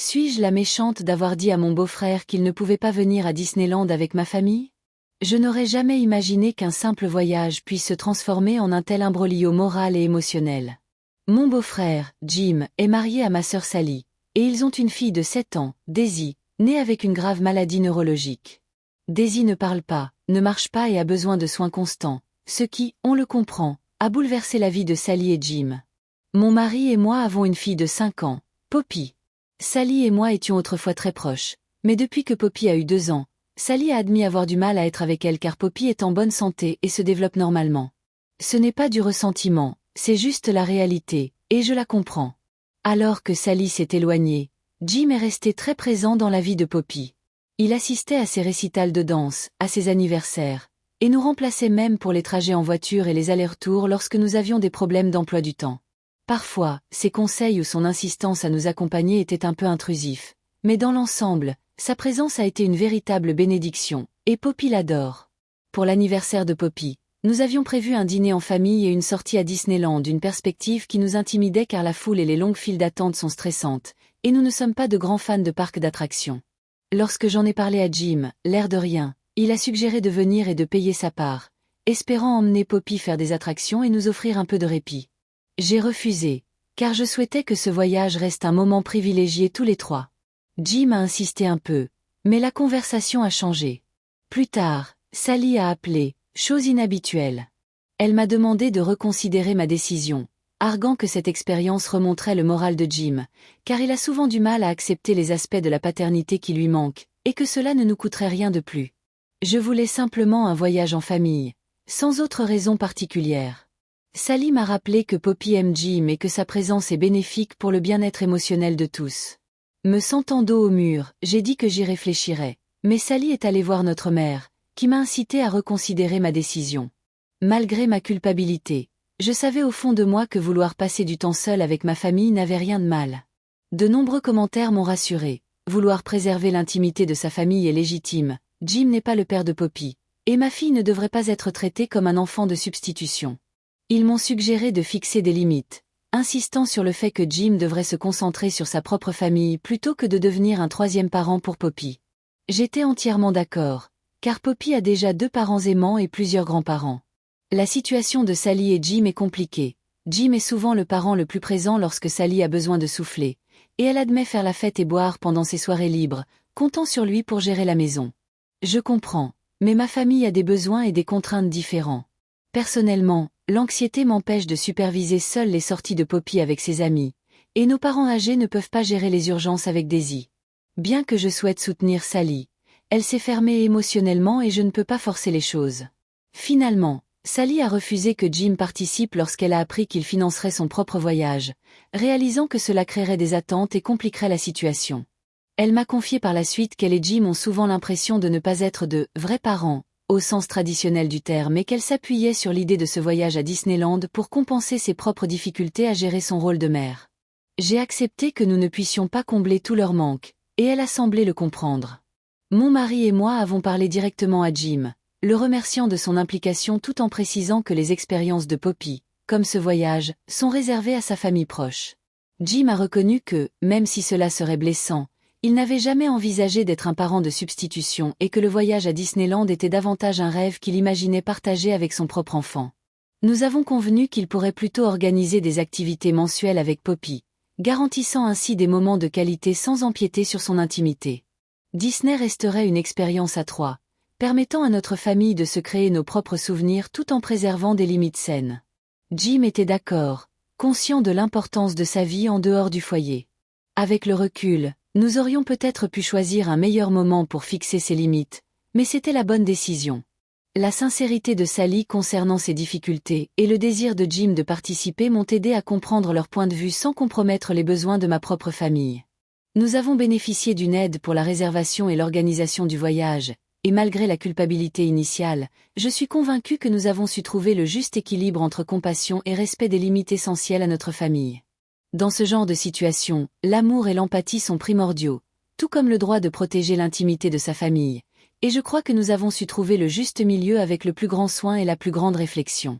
Suis-je la méchante d'avoir dit à mon beau-frère qu'il ne pouvait pas venir à Disneyland avec ma famille? Je n'aurais jamais imaginé qu'un simple voyage puisse se transformer en un tel imbroglio moral et émotionnel. Mon beau-frère, Jim, est marié à ma sœur Sally, et ils ont une fille de 7 ans, Daisy, née avec une grave maladie neurologique. Daisy ne parle pas, ne marche pas et a besoin de soins constants, ce qui, on le comprend, a bouleversé la vie de Sally et Jim. Mon mari et moi avons une fille de 5 ans, Poppy. Sally et moi étions autrefois très proches, mais depuis que Poppy a eu 2 ans, Sally a admis avoir du mal à être avec elle car Poppy est en bonne santé et se développe normalement. Ce n'est pas du ressentiment, c'est juste la réalité, et je la comprends. Alors que Sally s'est éloignée, Jim est resté très présent dans la vie de Poppy. Il assistait à ses récitals de danse, à ses anniversaires, et nous remplaçait même pour les trajets en voiture et les allers-retours lorsque nous avions des problèmes d'emploi du temps. Parfois, ses conseils ou son insistance à nous accompagner étaient un peu intrusifs, mais dans l'ensemble, sa présence a été une véritable bénédiction, et Poppy l'adore. Pour l'anniversaire de Poppy, nous avions prévu un dîner en famille et une sortie à Disneyland, une perspective qui nous intimidait car la foule et les longues files d'attente sont stressantes, et nous ne sommes pas de grands fans de parcs d'attractions. Lorsque j'en ai parlé à Jim, l'air de rien, il a suggéré de venir et de payer sa part, espérant emmener Poppy faire des attractions et nous offrir un peu de répit. J'ai refusé, car je souhaitais que ce voyage reste un moment privilégié tous les trois. Jim a insisté un peu, mais la conversation a changé. Plus tard, Sally a appelé, chose inhabituelle. Elle m'a demandé de reconsidérer ma décision, arguant que cette expérience remonterait le moral de Jim, car il a souvent du mal à accepter les aspects de la paternité qui lui manquent, et que cela ne nous coûterait rien de plus. Je voulais simplement un voyage en famille, sans autre raison particulière. Sally m'a rappelé que Poppy aime Jim et que sa présence est bénéfique pour le bien-être émotionnel de tous. Me sentant dos au mur, j'ai dit que j'y réfléchirais, mais Sally est allée voir notre mère, qui m'a incité à reconsidérer ma décision. Malgré ma culpabilité, je savais au fond de moi que vouloir passer du temps seul avec ma famille n'avait rien de mal. De nombreux commentaires m'ont rassuré. Vouloir préserver l'intimité de sa famille est légitime. Jim n'est pas le père de Poppy, et ma fille ne devrait pas être traitée comme un enfant de substitution. Ils m'ont suggéré de fixer des limites, insistant sur le fait que Jim devrait se concentrer sur sa propre famille plutôt que de devenir un troisième parent pour Poppy. J'étais entièrement d'accord, car Poppy a déjà 2 parents aimants et plusieurs grands-parents. La situation de Sally et Jim est compliquée. Jim est souvent le parent le plus présent lorsque Sally a besoin de souffler, et elle admet faire la fête et boire pendant ses soirées libres, comptant sur lui pour gérer la maison. Je comprends, mais ma famille a des besoins et des contraintes différents. Personnellement, l'anxiété m'empêche de superviser seule les sorties de Poppy avec ses amis, et nos parents âgés ne peuvent pas gérer les urgences avec Daisy. Bien que je souhaite soutenir Sally, elle s'est fermée émotionnellement et je ne peux pas forcer les choses. Finalement, Sally a refusé que Jim participe lorsqu'elle a appris qu'il financerait son propre voyage, réalisant que cela créerait des attentes et compliquerait la situation. Elle m'a confié par la suite qu'elle et Jim ont souvent l'impression de ne pas être de « vrais parents », au sens traditionnel du terme, et qu'elle s'appuyait sur l'idée de ce voyage à Disneyland pour compenser ses propres difficultés à gérer son rôle de mère. J'ai accepté que nous ne puissions pas combler tous leurs manques, et elle a semblé le comprendre. Mon mari et moi avons parlé directement à Jim, le remerciant de son implication tout en précisant que les expériences de Poppy, comme ce voyage, sont réservées à sa famille proche. Jim a reconnu que, même si cela serait blessant, il n'avait jamais envisagé d'être un parent de substitution et que le voyage à Disneyland était davantage un rêve qu'il imaginait partager avec son propre enfant. Nous avons convenu qu'il pourrait plutôt organiser des activités mensuelles avec Poppy, garantissant ainsi des moments de qualité sans empiéter sur son intimité. Disney resterait une expérience à 3, permettant à notre famille de se créer nos propres souvenirs tout en préservant des limites saines. Jim était d'accord, conscient de l'importance de sa vie en dehors du foyer. Avec le recul, nous aurions peut-être pu choisir un meilleur moment pour fixer ces limites, mais c'était la bonne décision. La sincérité de Sally concernant ses difficultés et le désir de Jim de participer m'ont aidé à comprendre leur point de vue sans compromettre les besoins de ma propre famille. Nous avons bénéficié d'une aide pour la réservation et l'organisation du voyage, et malgré la culpabilité initiale, je suis convaincue que nous avons su trouver le juste équilibre entre compassion et respect des limites essentielles à notre famille. Dans ce genre de situation, l'amour et l'empathie sont primordiaux, tout comme le droit de protéger l'intimité de sa famille, et je crois que nous avons su trouver le juste milieu avec le plus grand soin et la plus grande réflexion.